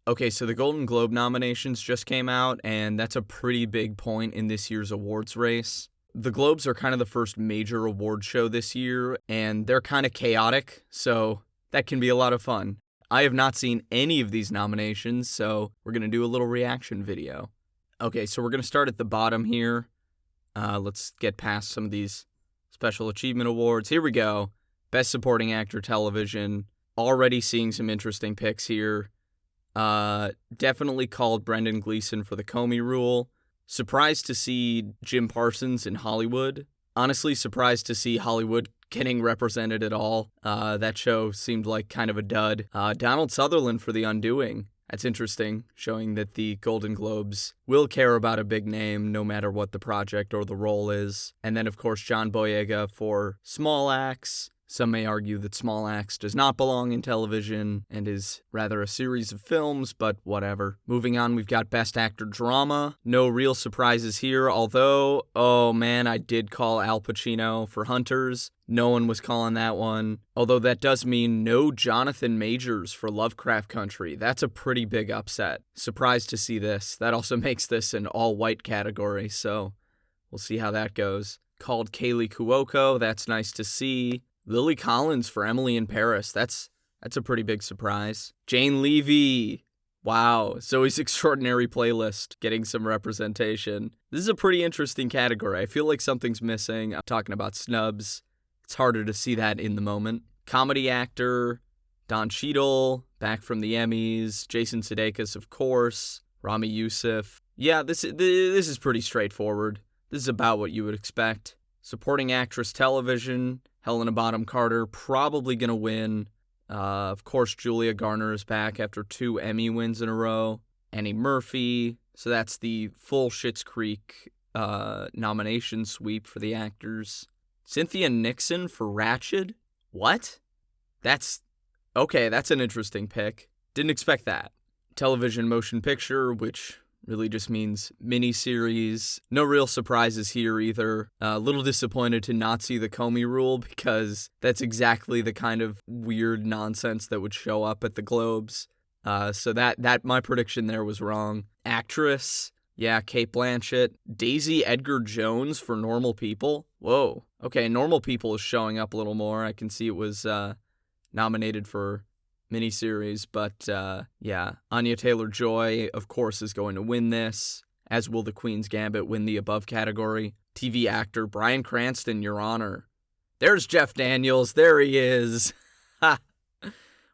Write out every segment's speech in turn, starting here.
Okay, so the Golden Globe nominations just came out, and that's a pretty big point in this year's awards race. The Globes are kind of the first major award show this year, and they're kind of chaotic, so that can be a lot of fun. I have not seen any of these nominations, so we're going to do a little reaction video. Okay, so we're going to start at the bottom here. Let's get past some of these Special Achievement Awards. Here we go. Best Supporting Actor Television. Already seeing some interesting picks here. Definitely called Brendan Gleeson for the Comey Rule. Surprised to see Jim Parsons in Hollywood. Honestly, surprised to see Hollywood getting represented at all. That show seemed like kind of a dud. Donald Sutherland for The Undoing. That's interesting, showing that the Golden Globes will care about a big name no matter what the project or the role is. And then, of course, John Boyega for Small Axe. Some may argue that Small Axe does not belong in television and is rather a series of films, but whatever. Moving on, we've got Best Actor Drama. No real surprises here, although, oh man, I did call Al Pacino for Hunters. No one was calling that one. Although that does mean no Jonathan Majors for Lovecraft Country. That's a pretty big upset. Surprised to see this. That also makes this an all-white category, so we'll see how that goes. Called Kaylee Cuoco. That's nice to see. Lily Collins for Emily in Paris. That's a pretty big surprise. Jane Levy. Wow. Zoe's Extraordinary Playlist getting some representation. This is a pretty interesting category. I feel like something's missing. I'm talking about snubs. It's harder to see that in the moment. Comedy actor, Don Cheadle, back from the Emmys. Jason Sudeikis, of course. Rami Youssef. Yeah, this is pretty straightforward. This is about what you would expect. Supporting actress television, Helena Bonham Carter, probably going to win. Of course, Julia Garner is back after 2 Emmy wins in a row. Annie Murphy. So that's the full Schitt's Creek nomination sweep for the actors. Cynthia Nixon for Ratched? What? That's an interesting pick. Didn't expect that. Television motion picture, which really just means miniseries. No real surprises here either. A little disappointed to not see the Comey Rule because that's exactly the kind of weird nonsense that would show up at the Globes. So that my prediction there was wrong. Actress, yeah, Cate Blanchett. Daisy Edgar Jones for Normal People. Whoa. Okay, Normal People is showing up a little more. I can see it was nominated for miniseries, but yeah. Anya Taylor-Joy, of course, is going to win this, as will The Queen's Gambit win the above category. TV actor Bryan Cranston, Your Honor. There's Jeff Daniels. There he is. Ha!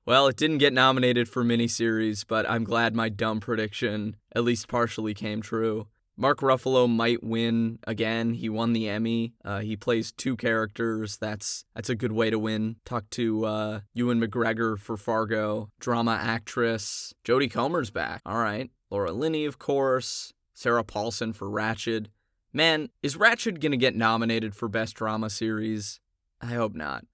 Well, it didn't get nominated for miniseries, but I'm glad my dumb prediction at least partially came true. Mark Ruffalo might win again. He won the Emmy. He plays 2 characters. That's a good way to win. Talk to Ewan McGregor for Fargo. Drama actress. Jodie Comer's back. All right. Laura Linney, of course. Sarah Paulson for Ratched. Man, is Ratched going to get nominated for Best Drama Series? I hope not.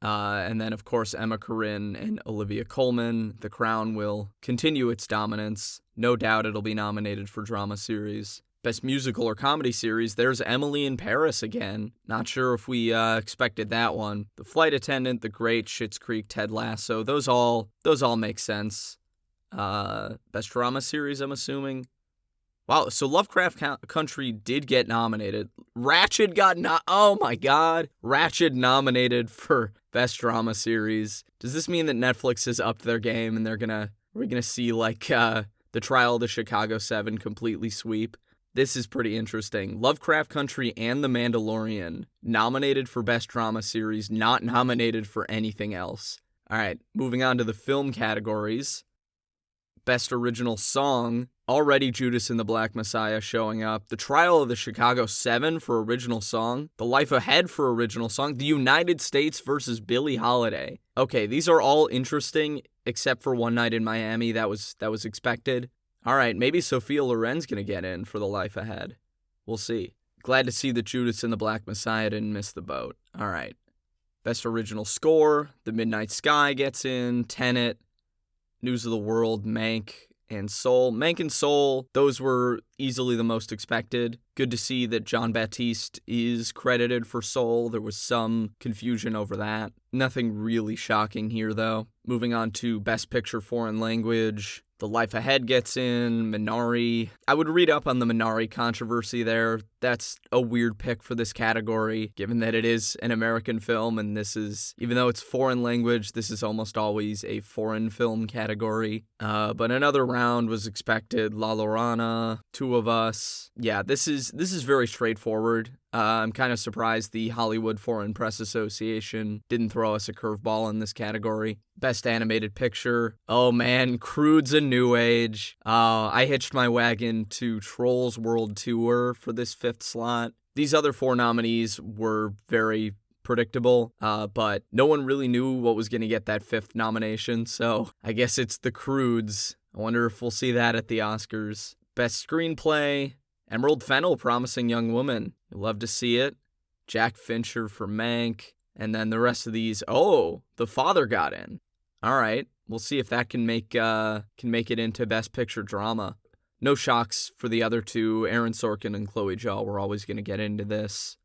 And then, of course, Emma Corrin and Olivia Colman. The Crown will continue its dominance. No doubt it'll be nominated for Drama Series. Best Musical or Comedy Series, there's Emily in Paris again. Not sure if we expected that one. The Flight Attendant, The Great, Schitt's Creek, Ted Lasso, those all make sense. Best Drama Series, I'm assuming. Wow, so Lovecraft Country did get nominated. Ratched got oh my god. Ratched nominated for Best Drama Series. Does this mean that Netflix has upped their game and we're gonna see like The Trial of the Chicago 7 completely sweep? This is pretty interesting. Lovecraft Country and The Mandalorian nominated for Best Drama Series, not nominated for anything else. All right, moving on to the film categories. Best Original Song, already Judas and the Black Messiah showing up. The Trial of the Chicago 7 for Original Song. The Life Ahead for Original Song. The United States versus Billie Holiday. Okay, these are all interesting, except for One Night in Miami. That was expected. All right, maybe Sophia Loren's going to get in for The Life Ahead. We'll see. Glad to see that Judas and the Black Messiah didn't miss the boat. All right. Best Original Score. The Midnight Sky gets in. Tenet. News of the World, Mank, and Soul. Mank and Soul, those were easily the most expected. Good to see that John Baptiste is credited for Soul. There was some confusion over that. Nothing really shocking here, though. Moving on to Best Picture Foreign Language. The Life Ahead gets in, Minari. I would read up on the Minari controversy there. That's a weird pick for this category, given that it is an American film, and this is, even though it's foreign language, this is almost always a foreign film category. But another round was expected. La Llorona, Two of Us. Yeah, this is very straightforward. I'm kind of surprised the Hollywood Foreign Press Association didn't throw us a curveball in this category. Best Animated Picture. Oh man, Crude's a new age. I hitched my wagon to Trolls World Tour for this 5th slot. These other 4 nominees were very predictable, but no one really knew what was going to get that 5th nomination, so I guess it's the Crudes. I wonder if we'll see that at the Oscars. Best Screenplay. Emerald Fennell, Promising Young Woman. You'll love to see it. Jack Fincher for Mank. And then the rest of these. Oh, The Father got in. All right. We'll see if that can make it into Best Picture Drama. No shocks for the other 2. Aaron Sorkin and Chloe Zhao were always going to get into this.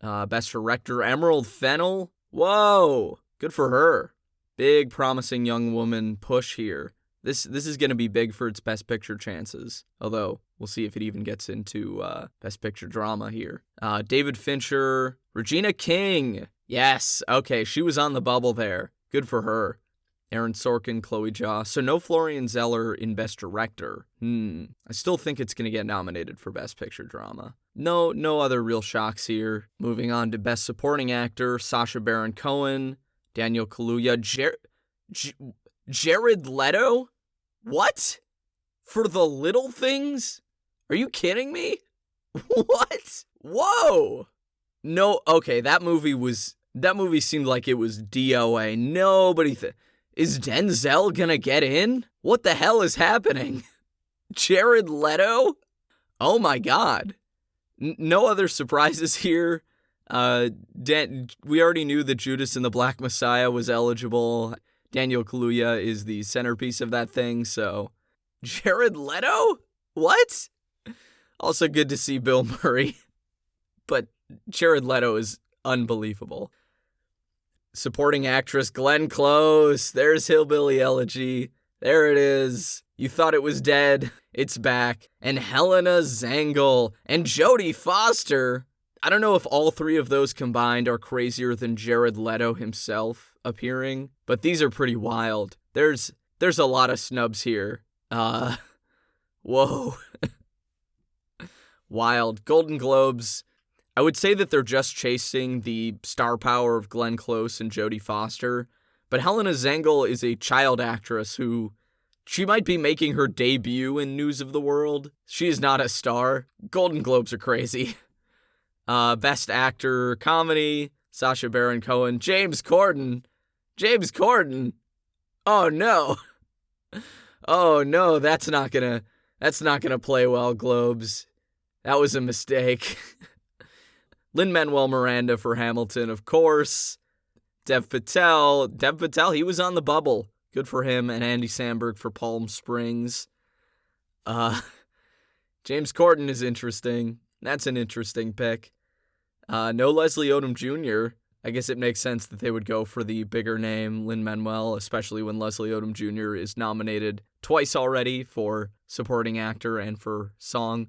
Best Director, Emerald Fennell. Whoa. Good for her. Big Promising Young Woman push here. This is going to be big for its Best Picture chances, although we'll see if it even gets into Best Picture Drama here. David Fincher, Regina King. Yes, okay, she was on the bubble there. Good for her. Aaron Sorkin, Chloe Zhao. So no Florian Zeller in Best Director. I still think it's going to get nominated for Best Picture Drama. No other real shocks here. Moving on to Best Supporting Actor, Sacha Baron Cohen, Daniel Kaluuya, Jared Leto? What? For The Little Things? Are you kidding me? What? Whoa! No, okay, that movie seemed like it was DOA. Nobody is Denzel gonna get in? What the hell is happening? Jared Leto? Oh my god. No other surprises here. We already knew that Judas and the Black Messiah was eligible. Daniel Kaluuya is the centerpiece of that thing, so... Jared Leto? What? Also good to see Bill Murray. But Jared Leto is unbelievable. Supporting actress Glenn Close. There's Hillbilly Elegy. There it is. You thought it was dead. It's back. And Helena Zengel. And Jodie Foster. I don't know if all 3 of those combined are crazier than Jared Leto himself appearing, but these are pretty wild. There's a lot of snubs here. Whoa. Wild. Golden Globes. I would say that they're just chasing the star power of Glenn Close and Jodie Foster, but Helena Zengel is a child actress who, she might be making her debut in News of the World. She is not a star. Golden Globes are crazy. Best Actor, Comedy, Sacha Baron Cohen, James Corden. James Corden? Oh no. Oh no, that's not gonna play well, Globes. That was a mistake. Lin-Manuel Miranda for Hamilton, of course. Dev Patel, he was on the bubble. Good for him. And Andy Samberg for Palm Springs. James Corden is interesting. That's an interesting pick. No Leslie Odom Jr. I guess it makes sense that they would go for the bigger name, Lin-Manuel, especially when Leslie Odom Jr. is nominated twice already for supporting actor and for song.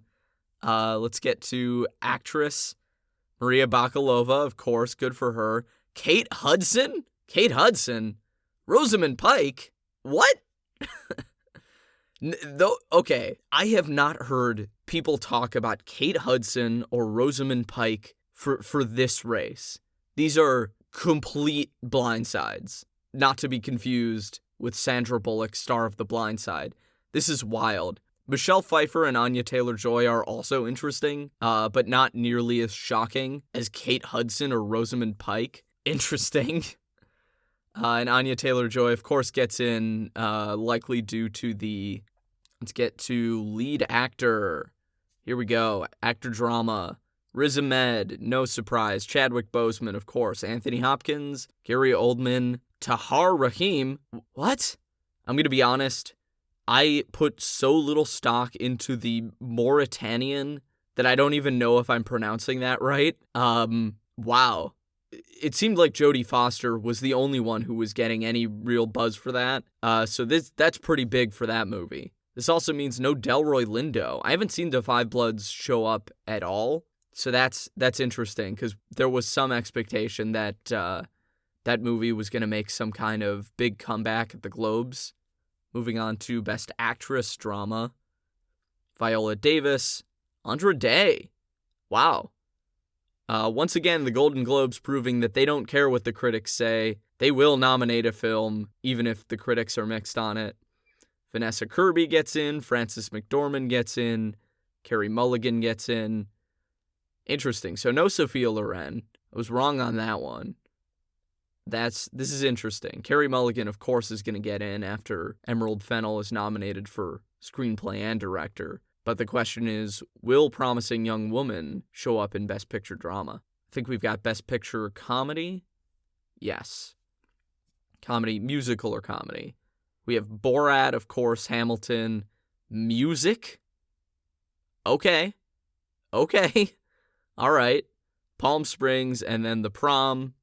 Let's get to actress. Maria Bakalova, of course, good for her. Kate Hudson? Rosamund Pike? What? Okay, I have not heard people talk about Kate Hudson or Rosamund Pike for this race. These are complete blindsides, not to be confused with Sandra Bullock, star of The Blind Side. This is wild. Michelle Pfeiffer and Anya Taylor-Joy are also interesting, but not nearly as shocking as Kate Hudson or Rosamund Pike. Interesting. And Anya Taylor-Joy, of course, gets in, likely due to the... Let's get to lead actor. Here we go. Actor drama. Riz Ahmed, no surprise. Chadwick Boseman, of course. Anthony Hopkins, Gary Oldman, Tahar Rahim. What? I'm going to be honest. I put so little stock into the Mauritanian that I don't even know if I'm pronouncing that right. Wow. it seemed like Jodie Foster was the only one who was getting any real buzz for that. So that's pretty big for that movie. This also means no Delroy Lindo. I haven't seen Da 5 Bloods show up at all, so that's interesting, because there was some expectation that that movie was going to make some kind of big comeback at the Globes. Moving on to Best Actress Drama. Viola Davis, Andra Day. Wow. Once again, the Golden Globes proving that they don't care what the critics say. They will nominate a film, even if the critics are mixed on it. Vanessa Kirby gets in, Frances McDormand gets in, Carey Mulligan gets in. Interesting. So no Sophia Loren. I was wrong on that one. This is interesting. Carey Mulligan, of course, is going to get in after Emerald Fennell is nominated for screenplay and director. But the question is, will Promising Young Woman show up in Best Picture Drama? I think we've got Best Picture Comedy. Yes. Comedy, musical or comedy. We have Borat, of course, Hamilton. Music? Okay. All right. Palm Springs, and then The Prom.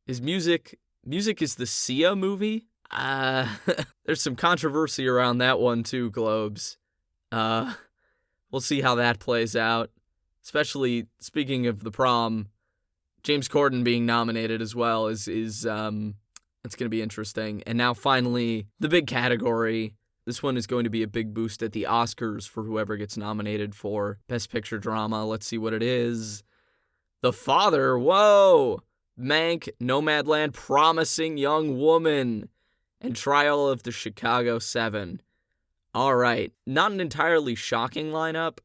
Is music is the Sia movie? There's some controversy around that one too, Globes. We'll see how that plays out. Especially, speaking of The Prom, James Corden being nominated as well is it's going to be interesting. And now finally, the big category. This one is going to be a big boost at the Oscars for whoever gets nominated for Best Picture Drama. Let's see what it is. The Father, whoa! Mank, Nomadland, Promising Young Woman, and Trial of the Chicago 7. All right, not an entirely shocking lineup.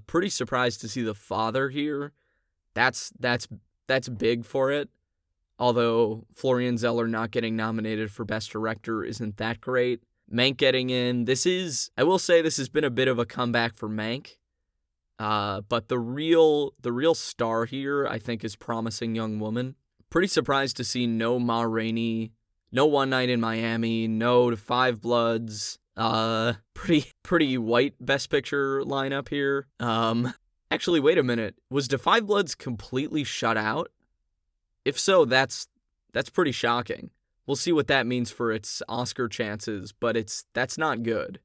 Pretty surprised to see The Father here. That's big for it. Although Florian Zeller not getting nominated for Best Director isn't that great. Mank getting in. I will say this has been a bit of a comeback for Mank. But the real star here, I think, is Promising Young Woman. Pretty surprised to see no Ma Rainey, no One Night in Miami, no Da 5 Bloods. Pretty white Best Picture lineup here. Actually, wait a minute. Was Da 5 Bloods completely shut out? If so, that's pretty shocking. We'll see what that means for its Oscar chances, but that's not good.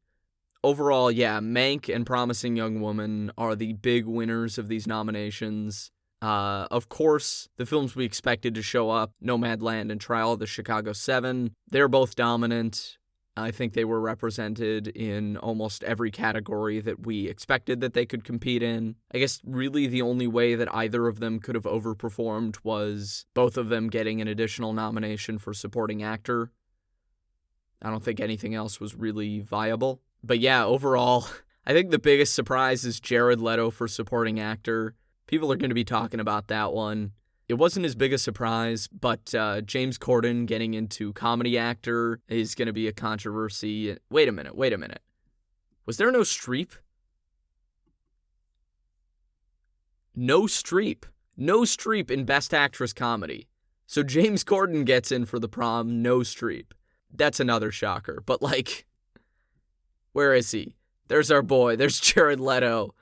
Overall, yeah, Mank and Promising Young Woman are the big winners of these nominations. Of course, the films we expected to show up, Nomadland and Trial of the Chicago 7, they're both dominant. I think they were represented in almost every category that we expected that they could compete in. I guess really the only way that either of them could have overperformed was both of them getting an additional nomination for supporting actor. I don't think anything else was really viable. But yeah, overall, I think the biggest surprise is Jared Leto for supporting actor. People are going to be talking about that one. It wasn't as big a surprise, but James Corden getting into comedy actor is going to be a controversy. Wait a minute. Was there no Streep? No Streep in Best Actress Comedy. So James Corden gets in for The Prom, no Streep. That's another shocker. But where is he? There's our boy. There's Jared Leto,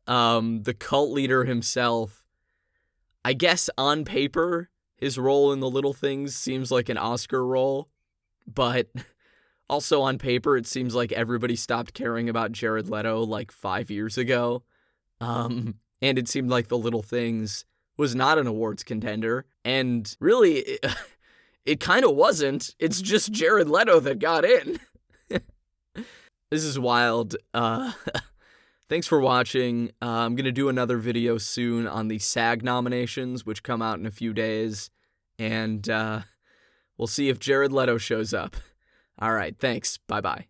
the cult leader himself. I guess on paper, his role in The Little Things seems like an Oscar role, but also on paper, it seems like everybody stopped caring about Jared Leto 5 years ago. And it seemed like The Little Things was not an awards contender, and really, it kind of wasn't. It's just Jared Leto that got in. This is wild. Thanks for watching. I'm going to do another video soon on the SAG nominations, which come out in a few days. And we'll see if Jared Leto shows up. All right, thanks. Bye-bye.